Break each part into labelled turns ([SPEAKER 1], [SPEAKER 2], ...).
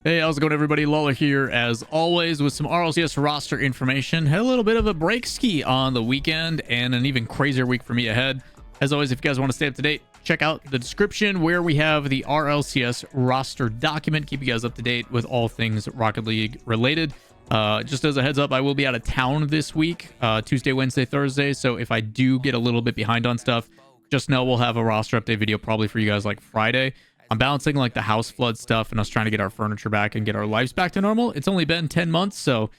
[SPEAKER 1] Hey, how's it going, everybody? Lawler here, as always, with some RLCS roster information. Had a little bit of a break ski on the weekend and an even crazier week for me ahead. As always, if you guys want to stay up to date, check out the description where we have the RLCS roster document. Keep you guys up to date with all things Rocket League related. Just as a heads up, I will be out of town this week, Tuesday, Wednesday, Thursday. So if I do get a little bit behind on stuff, just know we'll have a roster update video probably for you guys like Friday. I'm balancing like the house flood stuff and us trying to get our furniture back and get our lives back to normal. It's only been 10 months, so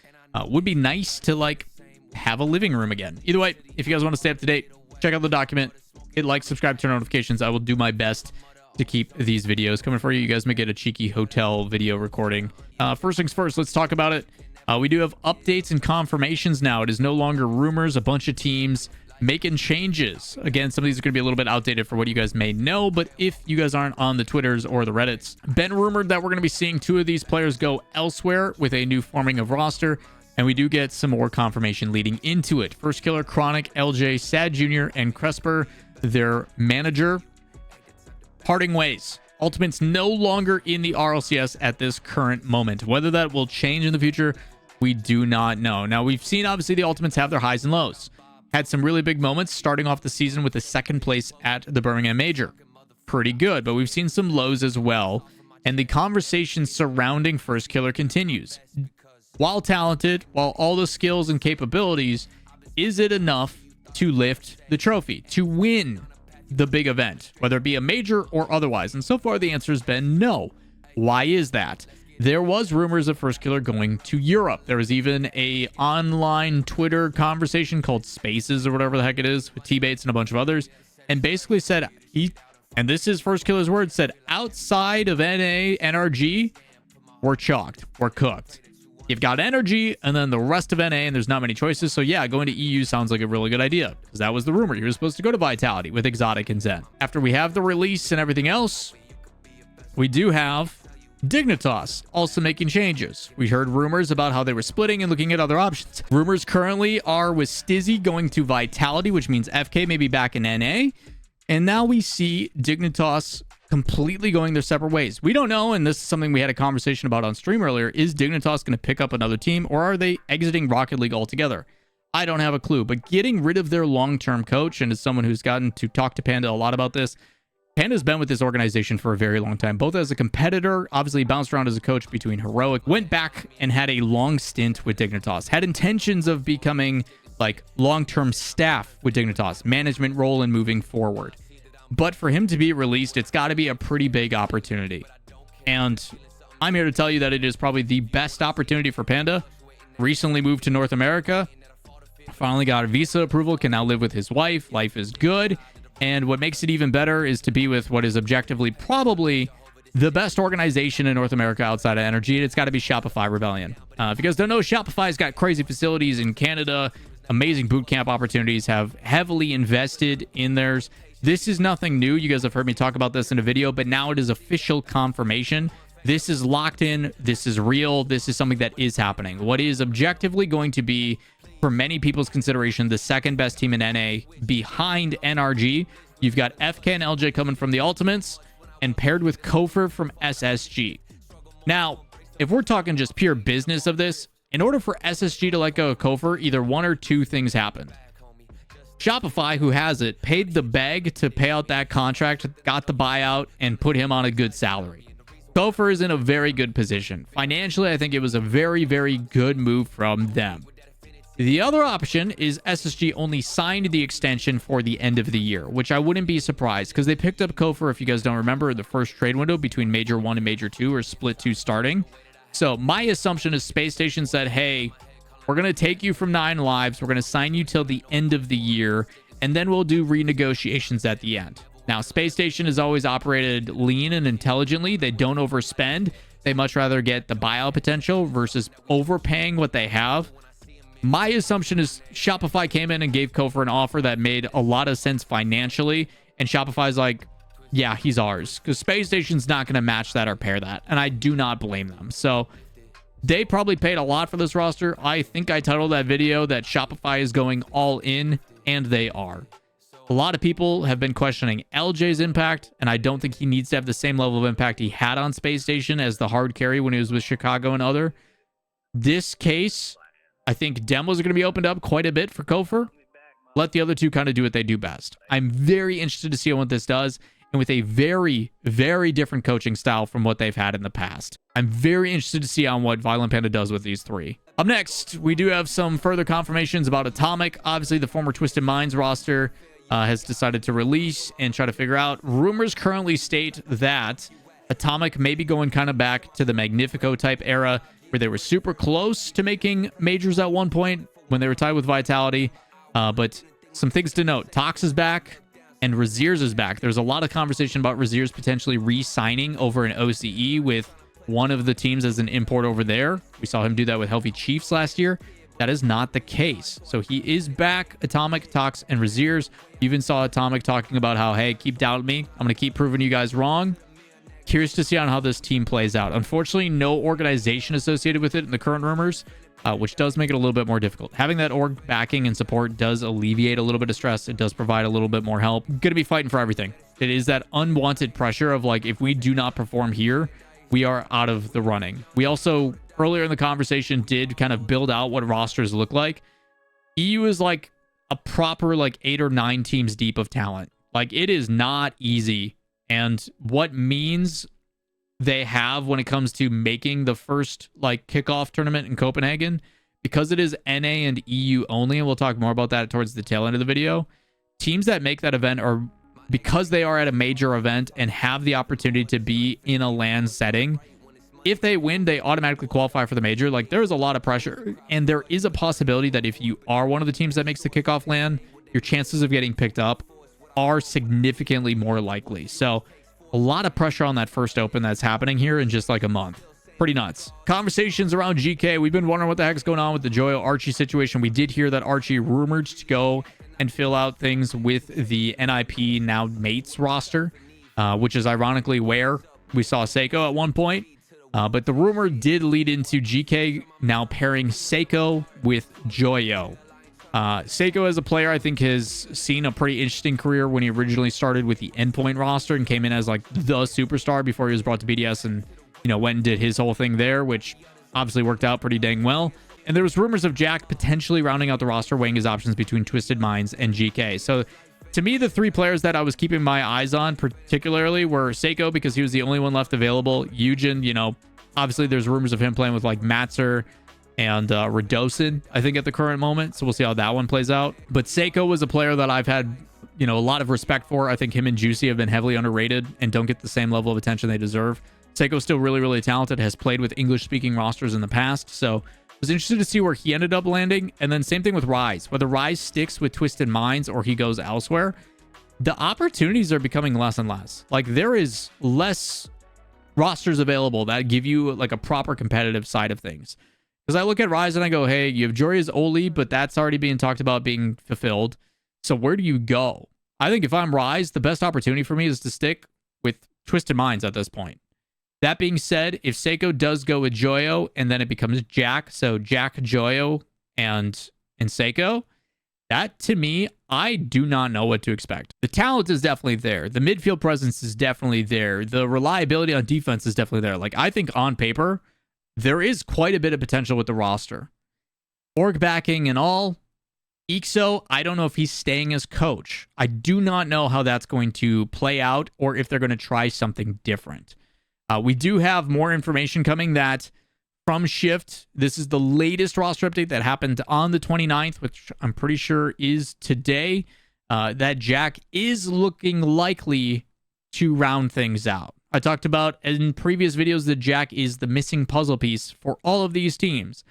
[SPEAKER 1] would be nice to like have a living room again. Either way, if you guys want to stay up to date, check out the document, hit like, subscribe, turn on notifications. I will do my best to keep these videos coming for you. You guys may get a cheeky hotel video recording. First things first, let's talk about it. We do have updates and confirmations now. It is no longer rumors. A bunch of teams making changes. Again, some of these are going to be a little bit outdated for what you guys may know, but if you guys aren't on the Twitters or the Reddits, been rumored that we're going to be seeing two of these players go elsewhere with a new forming of roster, and we do get some more confirmation leading into it. First Killer, Chronic, LJ, Sad Jr., and Cresper, their manager, parting ways. Ultimate's no longer in the RLCS at this current moment. Whether that will change in the future, we do not know. Now, we've seen obviously the Ultimates have their highs and lows. Had some really big moments starting off the season with the second place at the Birmingham Major. Pretty good, but we've seen some lows as well. And the conversation surrounding First Killer continues. While talented, while all the skills and capabilities, is it enough to lift the trophy, to win the big event, whether it be a major or otherwise? And so far the answer has been no. Why is that? There was rumors of First Killer going to Europe. There was even a online Twitter conversation called Spaces or whatever the heck it is with T-Bates and a bunch of others, and basically said and this is First Killer's words, said outside of NA, NRG, we're chalked, we're cooked. You've got Energy and then the rest of NA, and there's not many choices. So yeah, going to EU sounds like a really good idea, because that was the rumor. You were supposed to go to Vitality with Exotic and Zen. After we have the release and everything else, we do have Dignitas also making changes. We heard rumors about how they were splitting and looking at other options. Rumors currently are with Stizzy going to Vitality, which means FK may be back in NA. And now we see Dignitas completely going their separate ways. We don't know, and this is something we had a conversation about on stream earlier. Is Dignitas going to pick up another team, or are they exiting Rocket League altogether? I don't have a clue, but getting rid of their long-term coach, and as someone who's gotten to talk to Panda a lot about this, Panda's been with this organization for a very long time, both as a competitor, obviously bounced around as a coach between Heroic, went back and had a long stint with Dignitas, had intentions of becoming like long-term staff with Dignitas, management role and moving forward. But for him to be released, it's got to be a pretty big opportunity. And I'm here to tell you that it is probably the best opportunity for Panda. Recently moved to North America, finally got a visa approval, can now live with his wife. Life is good. And what makes it even better is to be with what is objectively probably the best organization in North America outside of Energy, and it's got to be Shopify Rebellion. If you guys don't know, Shopify's got crazy facilities in Canada, amazing bootcamp opportunities, have heavily invested in theirs. This is nothing new. You guys have heard me talk about this in a video, but now it is official confirmation. This is locked in. This is real. This is something that is happening. What is objectively going to be, for many people's consideration, the second best team in NA behind NRG. You've got FK and LJ coming from the Ultimates and paired with Kofer from SSG. Now, if we're talking just pure business of this, in order for SSG to let go of Kofer, either one or two things happened. Shopify, who has it, paid the beg to pay out that contract, got the buyout, and put him on a good salary. Kofer is in a very good position. Financially, I think it was a very, very good move from them. The other option is SSG only signed the extension for the end of the year, which I wouldn't be surprised, because they picked up Kofer, if you guys don't remember, the first trade window between Major 1 and Major 2, or Split 2 starting. So my assumption is Space Station said, hey, we're going to take you from 9 lives, we're going to sign you till the end of the year, and then we'll do renegotiations at the end. Now, Space Station has always operated lean and intelligently. They don't overspend. They much rather get the buyout potential versus overpaying what they have. My assumption is Shopify came in and gave Kofer an offer that made a lot of sense financially, and Shopify's like, yeah, he's ours, because Space Station's not going to match that or pair that, and I do not blame them. So they probably paid a lot for this roster. I think I titled that video that Shopify is going all in, and they are. A lot of people have been questioning LJ's impact, and I don't think he needs to have the same level of impact he had on Space Station as the hard carry when he was with Chicago and other. This case, I think demos are going to be opened up quite a bit for Kofor. Let the other two kind of do what they do best. I'm very interested to see what this does, and with a very, very different coaching style from what they've had in the past. I'm very interested to see on what ViolentPanda does with these three. Up next, we do have some further confirmations about Atomic. Obviously, the former Twisted Minds roster has decided to release and try to figure out. Rumors currently state that Atomic may be going kind of back to the Magnifico type era, where they were super close to making majors at one point when they were tied with Vitality. But some things to note. Tox is back and Raziers is back. There's a lot of conversation about Raziers potentially re-signing over an OCE with one of the teams as an import over there. We saw him do that with Healthy Chiefs last year. That is not the case. So he is back. Atomic, Tox, and Raziers. You even saw Atomic talking about how, hey, keep doubting me. I'm going to keep proving you guys wrong. Curious to see on how this team plays out. Unfortunately, no organization associated with it in the current rumors, which does make it a little bit more difficult. Having that org backing and support does alleviate a little bit of stress. It does provide a little bit more help. Going to be fighting for everything. It is that unwanted pressure of like, if we do not perform here, we are out of the running. We also, earlier in the conversation, did kind of build out what rosters look like. EU is like a proper like 8 or 9 teams deep of talent. Like, it is not easy. And what means they have when it comes to making the first like kickoff tournament in Copenhagen, because it is NA and EU only, and we'll talk more about that towards the tail end of the video. Teams that make that event are, because they are at a major event and have the opportunity to be in a LAN setting, if they win, they automatically qualify for the major. Like, there is a lot of pressure, and there is a possibility that if you are one of the teams that makes the kickoff LAN, your chances of getting picked up are significantly more likely. So a lot of pressure on that first open that's happening here in just like a month. Pretty nuts. Conversations around GK. We've been wondering what the heck's going on with the Joyo Archie situation. We did hear that Archie rumored to go and fill out things with the NIP now mates roster, which is ironically where we saw Seiko at one point. But the rumor did lead into GK now pairing Seiko with Joyo. Seiko as a player, I think, has seen a pretty interesting career when he originally started with the Endpoint roster and came in as like the superstar before he was brought to BDS and, you know, went and did his whole thing there, which obviously worked out pretty dang well. And there was rumors of Jack potentially rounding out the roster, weighing his options between Twisted Minds and GK. So to me, the three players that I was keeping my eyes on particularly were Seiko, because he was the only one left available. Eugen, you know, obviously there's rumors of him playing with like Matzer and Radosin, I think, at the current moment. So we'll see how that one plays out. But Seiko was a player that I've had, you know, a lot of respect for. I think him and Juicy have been heavily underrated and don't get the same level of attention they deserve. Seiko's still really, really talented, has played with English-speaking rosters in the past. So I was interested to see where he ended up landing. And then same thing with Rise. Whether Rise sticks with Twisted Minds or he goes elsewhere, the opportunities are becoming less and less. Like, there is less rosters available that give you like a proper competitive side of things. Because I look at Rise and I go, hey, you have Joria's Oli, but that's already being talked about being fulfilled. So where do you go? I think if I'm Rise, the best opportunity for me is to stick with Twisted Minds at this point. That being said, if Seiko does go with Joyo and then it becomes Jack, so Jack, Joyo, and Seiko, that to me, I do not know what to expect. The talent is definitely there. The midfield presence is definitely there. The reliability on defense is definitely there. Like, I think on paper, there is quite a bit of potential with the roster. Org backing and all. Ixo, I don't know if he's staying as coach. I do not know how that's going to play out or if they're going to try something different. We do have more information coming that from Shift, this is the latest roster update that happened on the 29th, which I'm pretty sure is today, that Jack is looking likely to round things out. I talked about in previous videos that Jack is the missing puzzle piece for all of these teams.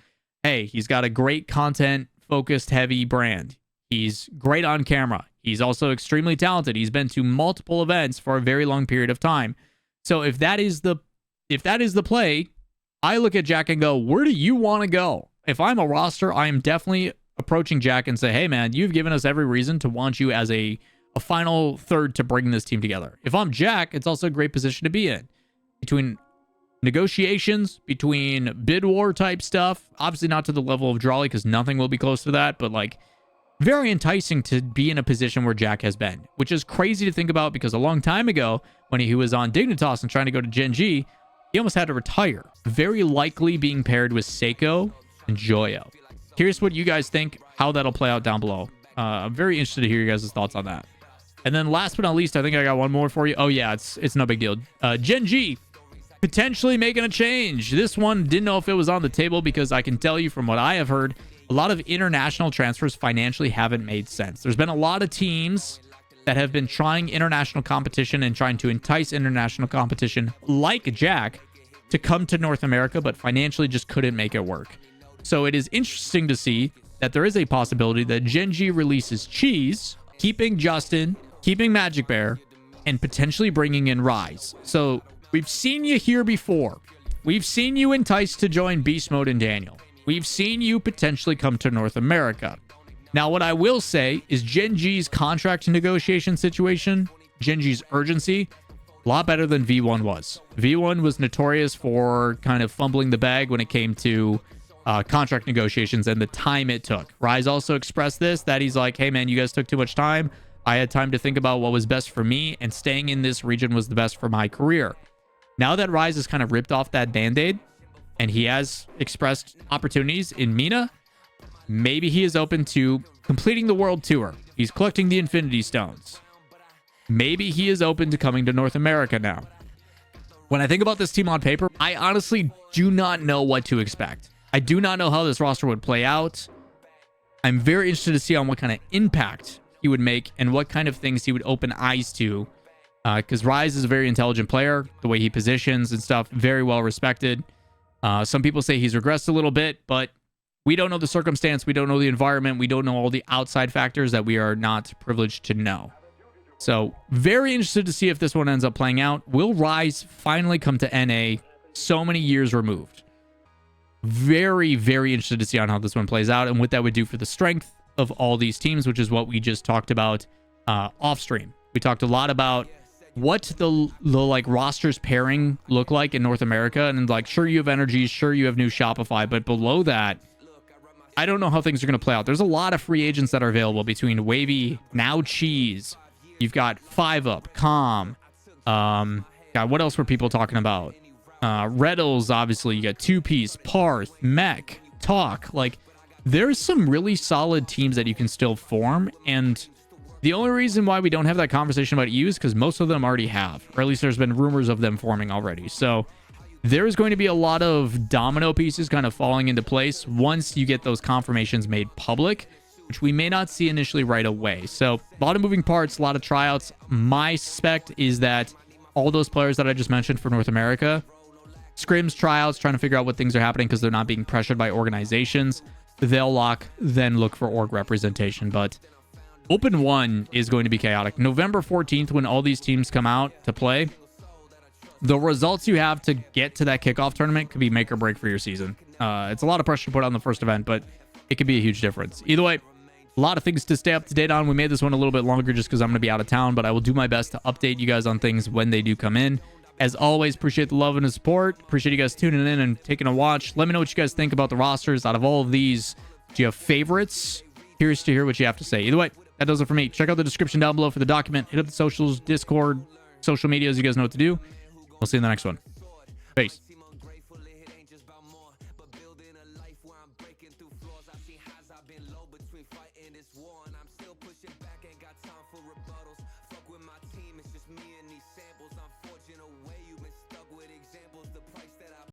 [SPEAKER 1] Hey, he's got a great content-focused, heavy brand. He's great on camera. He's also extremely talented. He's been to multiple events for a very long period of time. So if that is the play, I look at Jack and go, where do you want to go? If I'm a roster, I am definitely approaching Jack and say, hey man, you've given us every reason to want you as a final third to bring this team together. If I'm Jack, it's also a great position to be in. Between negotiations, between bid war type stuff, obviously not to the level of Drawley because nothing will be close to that, but like very enticing to be in a position where Jack has been, which is crazy to think about because a long time ago, when he was on Dignitas and trying to go to Gen.G, he almost had to retire. Very likely being paired with Seiko and Joyo. Curious what you guys think, how that'll play out down below. I'm very interested to hear you guys' thoughts on that. And then last but not least, I think I got one more for you. Oh yeah, it's no big deal. Gen.G potentially making a change. This one didn't know if it was on the table because I can tell you from what I have heard, a lot of international transfers financially haven't made sense. There's been a lot of teams that have been trying international competition and trying to entice international competition like Jack to come to North America, but financially just couldn't make it work. So it is interesting to see that there is a possibility that Gen.G releases Cheese, keeping Justin, keeping Magic Bear, and potentially bringing in Rise. So we've seen you here before. We've seen you enticed to join Beast Mode and Daniel. We've seen you potentially come to North America. Now, what I will say is Gen.G's contract negotiation situation, Gen.G's urgency, a lot better than V1 was. V1 was notorious for kind of fumbling the bag when it came to contract negotiations and the time it took. Rise also expressed this, that he's like, hey man, you guys took too much time. I had time to think about what was best for me, and staying in this region was the best for my career. Now that Rise has kind of ripped off that band-aid, and he has expressed opportunities in MENA, maybe he is open to completing the world tour. He's collecting the Infinity Stones. Maybe he is open to coming to North America now. When I think about this team on paper, I honestly do not know what to expect. I do not know how this roster would play out. I'm very interested to see on what kind of impact he would make and what kind of things he would open eyes to. Because Rise is a very intelligent player. The way he positions and stuff, very well respected. Some people say he's regressed a little bit, but we don't know the circumstance. We don't know the environment. We don't know all the outside factors that we are not privileged to know. So very interested to see if this one ends up playing out. Will Rise finally come to NA so many years removed? Very, very interested to see on how this one plays out and what that would do for the strength of all these teams, which is what we just talked about off stream. We talked a lot about what the like rosters pairing look like in North America, and like sure you have energies, sure you have new Shopify, but below that, I don't know how things are going to play out. There's a lot of free agents that are available between Wavy, now Cheese. You've got 5UP, Calm. God, what else were people talking about? Reddles, obviously. You got Two Piece, Parth, Mech, Talk. Like, there's some really solid teams that you can still form, and the only reason why we don't have that conversation about EU is because most of them already have, or at least there's been rumors of them forming already. So there's going to be a lot of domino pieces kind of falling into place once you get those confirmations made public, which we may not see initially right away. So a lot of moving parts, a lot of tryouts. My suspect is that all those players that I just mentioned for North America, scrims, tryouts, trying to figure out what things are happening because they're not being pressured by organizations, they'll lock, then look for org representation. But Open 1 is going to be chaotic. November 14th, when all these teams come out to play, the results you have to get to that kickoff tournament could be make or break for your season. It's a lot of pressure to put on the first event, but it could be a huge difference. Either way, a lot of things to stay up to date on. We made this one a little bit longer just because I'm going to be out of town, but I will do my best to update you guys on things when they do come in. As always, appreciate the love and the support. Appreciate you guys tuning in and taking a watch. Let me know what you guys think about the rosters. Out of all of these, do you have favorites? Curious to hear what you have to say. Either way, that does it for me. Check out the description down below for the document. Hit up the socials, Discord, social medias. You guys know what to do. We'll see you in the next one. Peace.